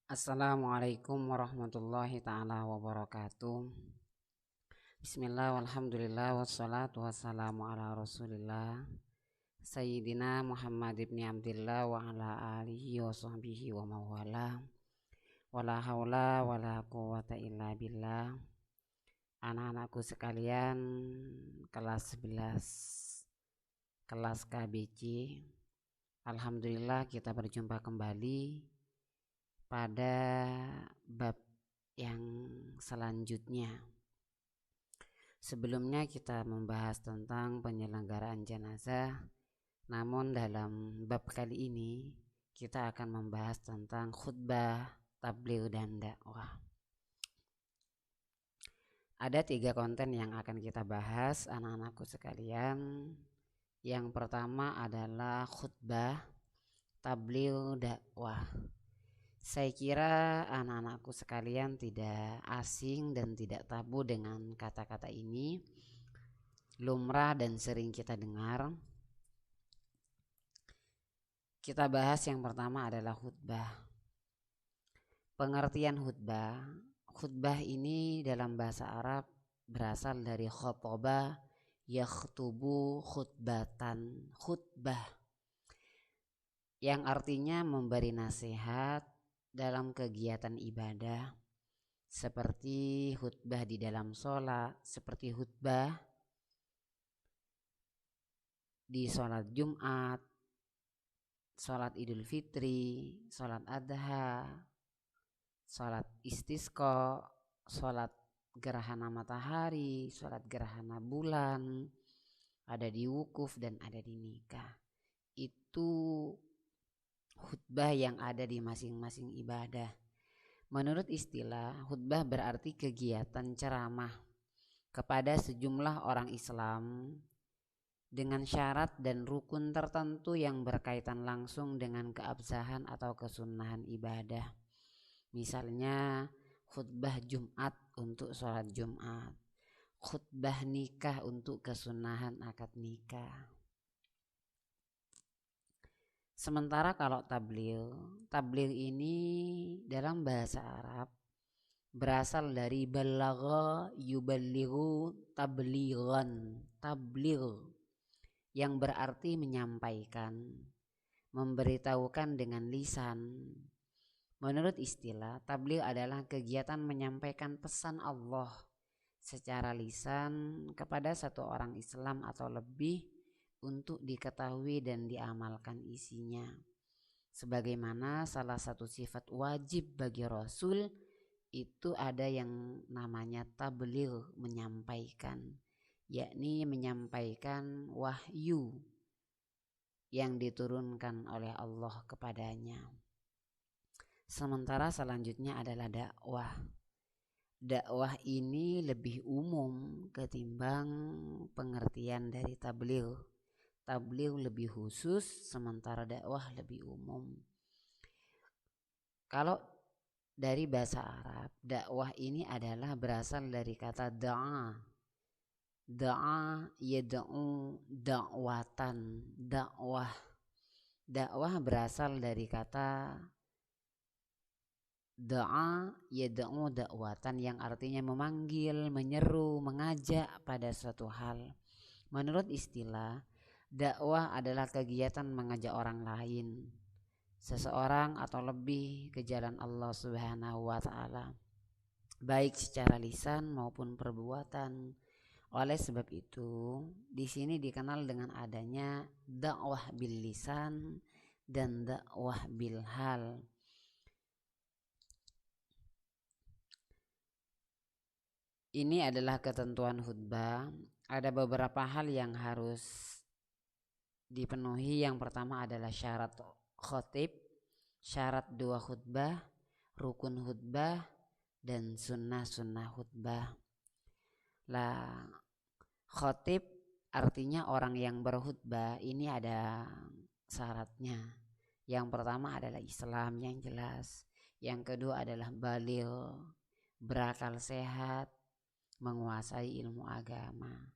Assalamualaikum warahmatullahi ta'ala wabarakatuh. Bismillah walhamdulillah wassalatu wassalamu ala rasulillah Sayyidina Muhammad ibn Abdillah wa ala alihi wa sahbihi wa mawala. Wala hawla wala quwata illa billah. Anak-anakku sekalian, kelas 11 kelas KBC, alhamdulillah kita berjumpa kembali pada bab yang selanjutnya. Sebelumnya kita membahas tentang penyelenggaraan jenazah, namun dalam bab kali ini kita akan membahas tentang khutbah, tabligh dan dakwah. Ada 3 konten yang akan kita bahas, anak-anakku sekalian. Yang pertama adalah khutbah, tabligh, dakwah. Saya kira anak-anakku sekalian tidak asing dan tidak tabu dengan kata-kata ini. Lumrah dan sering kita dengar. Kita bahas yang pertama adalah khutbah. Pengertian khutbah. Khutbah ini dalam bahasa Arab berasal dari khotobah, yakhtubu khutbatan, khutbah, yang artinya memberi nasihat dalam kegiatan ibadah, seperti khutbah di dalam sholat, seperti khutbah di sholat Jumat, sholat Idul Fitri, sholat Adha, sholat istisqa, sholat gerhana matahari, sholat gerhana bulan, ada di wukuf dan ada di nikah. Itu khutbah yang ada di masing-masing ibadah. Menurut istilah, khutbah berarti kegiatan ceramah kepada sejumlah orang Islam dengan syarat dan rukun tertentu yang berkaitan langsung dengan keabsahan atau kesunahan ibadah. Misalnya khutbah Jumat untuk sholat Jumat, khutbah nikah untuk kesunahan akad nikah. Sementara kalau tabligh ini dalam bahasa Arab berasal dari balagha yuballighu tablighan, tabligh, yang berarti menyampaikan, memberitahukan dengan lisan. Menurut istilah, tabligh adalah kegiatan menyampaikan pesan Allah secara lisan kepada satu orang Islam atau lebih untuk diketahui dan diamalkan isinya. Sebagaimana salah satu sifat wajib bagi Rasul itu ada yang namanya tabligh, menyampaikan, yakni menyampaikan wahyu yang diturunkan oleh Allah kepadanya. Sementara selanjutnya adalah dakwah. Dakwah ini lebih umum ketimbang pengertian dari tabligh. Tabligh lebih khusus, sementara dakwah lebih umum. Kalau dari bahasa Arab, dakwah ini adalah berasal dari kata da'a. Da'a yad'u da'watan, dakwah. Dakwah berasal dari kata da'a yad'u da'watan, yang artinya memanggil, menyeru, mengajak pada suatu hal. Menurut istilah, dakwah adalah kegiatan mengajak orang lain, seseorang atau lebih, ke jalan Allah Subhanahu wa taala, baik secara lisan maupun perbuatan. Oleh sebab itu, di sini dikenal dengan adanya dakwah bil lisan dan dakwah bil hal. Ini adalah ketentuan khutbah. Ada beberapa hal yang harus dipenuhi. Yang pertama adalah syarat khotib, syarat 2 khutbah, rukun khutbah, dan sunnah-sunnah khutbah. Lah, khotib artinya orang yang berkhutbah ini ada syaratnya. Yang pertama adalah Islam yang jelas. Yang kedua adalah baligh, berakal sehat, menguasai ilmu agama.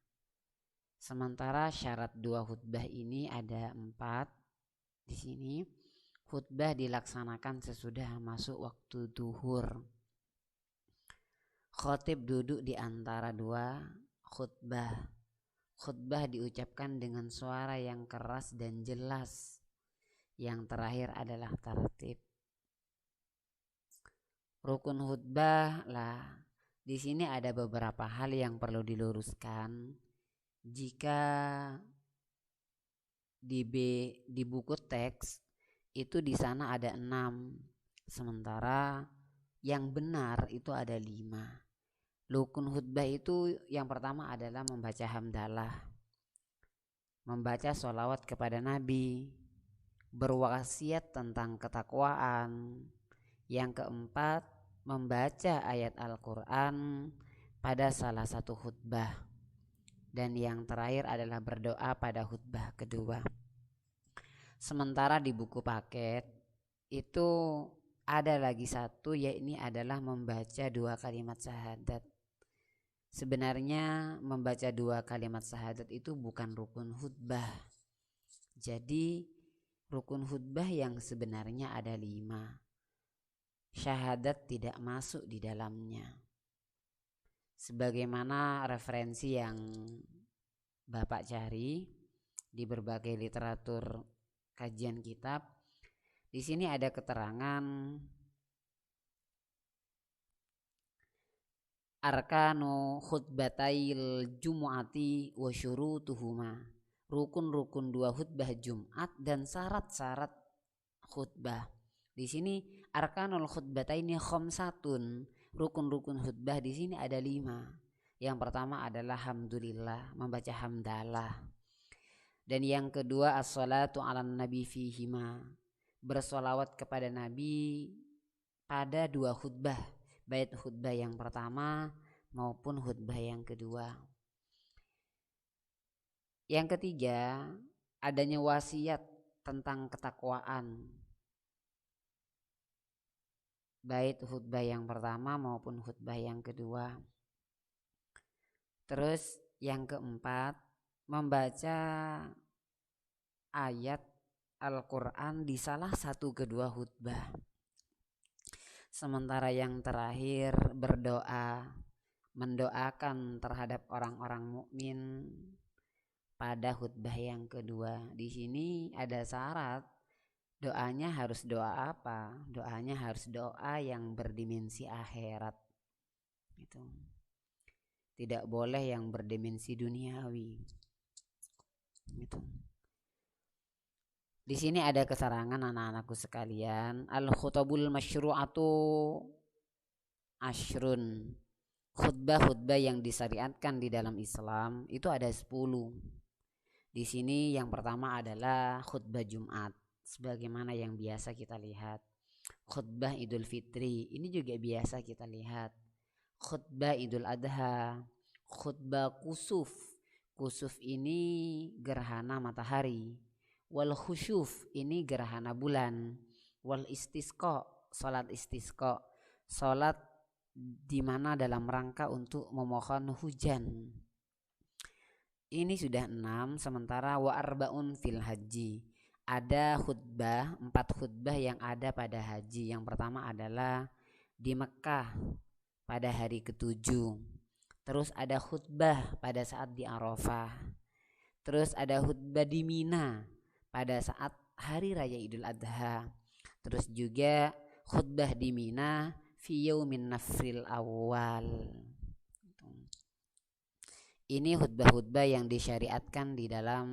Sementara syarat 2 khutbah ini ada 4 di sini. Khutbah dilaksanakan sesudah masuk waktu duhur. Khotib duduk di antara dua khutbah. Khutbah diucapkan dengan suara yang keras dan jelas. Yang terakhir adalah tartib. Rukun khutbah lah. Di sini ada beberapa hal yang perlu diluruskan. Jika di buku teks itu di sana ada 6, sementara yang benar itu ada 5. Rukun khutbah itu yang pertama adalah membaca hamdalah, membaca sholawat kepada Nabi, berwasiat tentang ketakwaan. Yang keempat, membaca ayat Al-Quran pada salah satu khutbah. Dan yang terakhir adalah berdoa pada khutbah kedua. Sementara di buku paket itu ada lagi satu, yaitu adalah membaca 2 kalimat syahadat. Sebenarnya membaca 2 kalimat syahadat itu bukan rukun khutbah. Jadi rukun khutbah yang sebenarnya ada 5. Syahadat tidak masuk di dalamnya. Sebagaimana referensi yang Bapak cari di berbagai literatur kajian kitab, di sini ada keterangan arkanu khutbatail jumu'ati wa syurutuhuma. Rukun-rukun 2 khutbah Jumat dan syarat-syarat khutbah. Di sini arkanul khutbataini khamsatun. Rukun-rukun khutbah di sini ada 5. Yang pertama adalah hamdulillah, membaca hamdalah. Dan yang kedua as-salatu 'alan nabi fihima, bersolawat kepada Nabi pada 2 khutbah, baik khutbah yang pertama maupun khutbah yang kedua. Yang ketiga, adanya wasiat tentang ketakwaan, baik khutbah yang pertama maupun khutbah yang kedua. Terus yang keempat, membaca ayat Al-Quran di salah satu kedua khutbah. Sementara yang terakhir berdoa, mendoakan terhadap orang-orang mukmin pada khutbah yang kedua. Di sini ada syarat, doanya harus doa apa? Doanya harus doa yang berdimensi akhirat. Gitu. Tidak boleh yang berdimensi duniawi. Gitu. Di sini ada keterangan anak-anakku sekalian, al-khutabul masyru'atu ashrun. Khutbah-khutbah yang disyariatkan di dalam Islam itu ada 10. Di sini yang pertama adalah khutbah Jumat, sebagaimana yang biasa kita lihat. Khutbah Idul Fitri, ini juga biasa kita lihat. Khutbah Idul Adha, khutbah kusuf. Kusuf ini gerhana matahari. Wal khusyuf, ini gerhana bulan. Wal istisqa, salat istisqa, salat di mana dalam rangka untuk memohon hujan. Ini sudah 6. Sementara wa arbaun fil haji, ada khutbah, 4 khutbah yang ada pada haji. Yang pertama adalah di Mekah pada hari ke-7. Terus ada khutbah pada saat di Arafah. Terus ada khutbah di Mina pada saat hari raya Idul Adha. Terus juga khutbah di Mina fi yaumin nafril awal. Ini khutbah-khutbah yang disyariatkan di dalam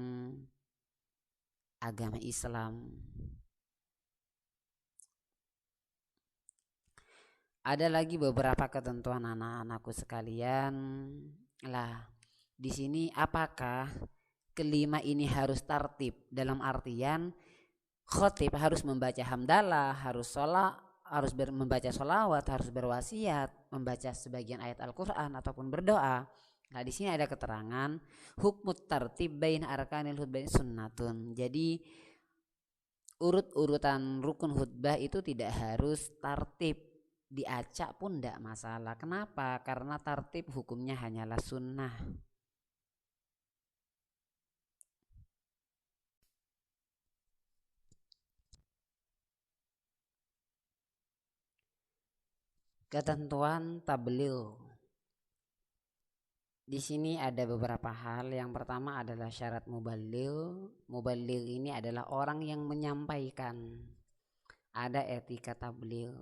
agama Islam. Ada lagi beberapa ketentuan anak-anakku sekalian. Lah, di sini apakah kelima ini harus tartib? Dalam artian khotib harus membaca hamdalah, harus sholat, harus membaca sholawat, harus berwasiat, membaca sebagian ayat Al-Quran ataupun berdoa. Nah, di sini ada keterangan hukmut tartib bain arkanil khutbah sunnatun. Jadi urut-urutan rukun khutbah itu tidak harus tartib, diacak pun tidak masalah. Kenapa? Karena tartib hukumnya hanyalah sunnah. Ketentuan tabligh. Di sini ada beberapa hal. Yang pertama adalah syarat muballigh. Muballigh ini adalah orang yang menyampaikan. Ada etika tabligh.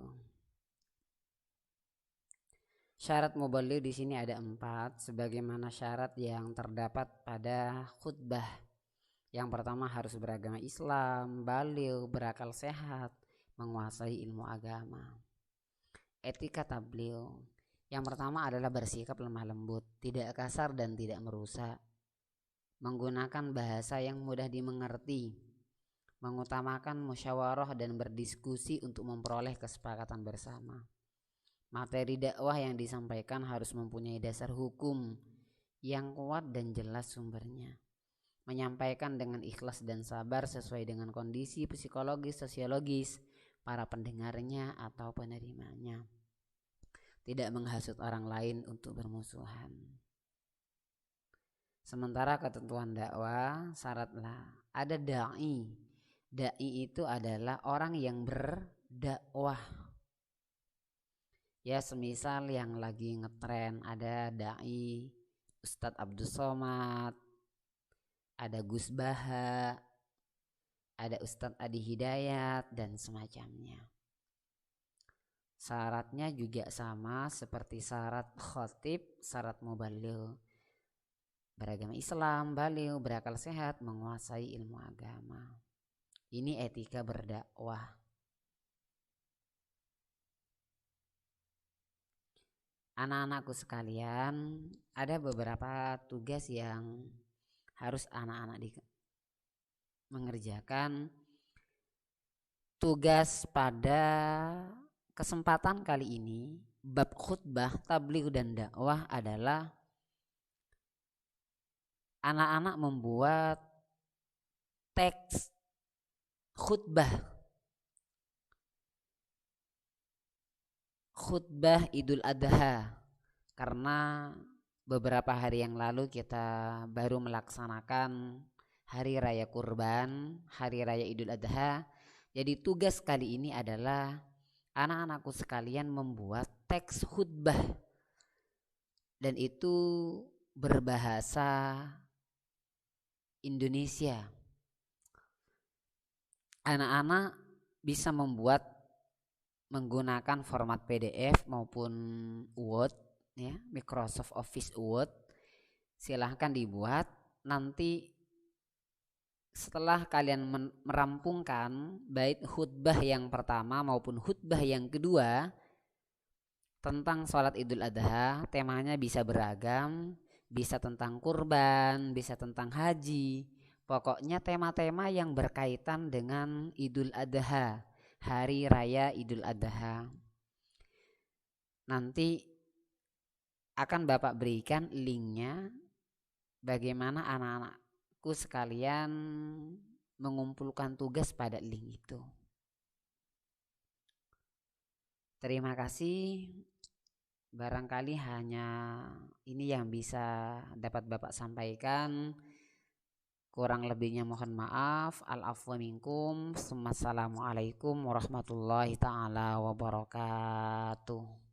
Syarat muballigh di sini ada 4, sebagaimana syarat yang terdapat pada khutbah. Yang pertama harus beragama Islam, baligh, berakal sehat, menguasai ilmu agama. Etika tabligh. Yang pertama adalah bersikap lemah lembut, tidak kasar dan tidak merusak. Menggunakan bahasa yang mudah dimengerti. Mengutamakan musyawarah dan berdiskusi untuk memperoleh kesepakatan bersama. Materi dakwah yang disampaikan harus mempunyai dasar hukum yang kuat dan jelas sumbernya. Menyampaikan dengan ikhlas dan sabar sesuai dengan kondisi psikologis, sosiologis para pendengarnya atau penerimanya. Tidak menghasut orang lain untuk bermusuhan. Sementara ketentuan dakwah, syaratlah ada da'i. Da'i itu adalah orang yang berdakwah. Ya, semisal yang lagi ngetren ada da'i Ustadz Abdul Somad, ada Gus Baha, ada Ustadz Adi Hidayat dan semacamnya. Syaratnya juga sama seperti syarat khotib, syarat muballigh. Beragama Islam, baligh, berakal sehat, menguasai ilmu agama. Ini etika berdakwah. Anak-anakku sekalian, ada beberapa tugas yang harus anak-anak mengerjakan. Tugas pada kesempatan kali ini, bab khutbah, tabligh dan dakwah adalah anak-anak membuat teks khutbah Idul Adha, karena beberapa hari yang lalu kita baru melaksanakan hari raya kurban, hari raya Idul Adha. Jadi tugas kali ini adalah anak-anakku sekalian membuat teks khutbah, dan itu berbahasa Indonesia. Anak-anak bisa membuat menggunakan format PDF maupun Word, ya, Microsoft Office Word. Silahkan dibuat. Nanti setelah kalian merampungkan baik khutbah yang pertama maupun khutbah yang kedua tentang sholat Idul Adha, temanya bisa beragam, bisa tentang kurban, bisa tentang haji. Pokoknya tema-tema yang berkaitan dengan Idul Adha, hari raya Idul Adha. Nanti akan Bapak berikan linknya bagaimana anak-anakku sekalian mengumpulkan tugas pada link itu. Terima kasih. Barangkali hanya ini yang bisa dapat Bapak sampaikan. Kurang lebihnya mohon maaf. Al-afwa minkum. Assalamualaikum warahmatullahi ta'ala wabarakatuh.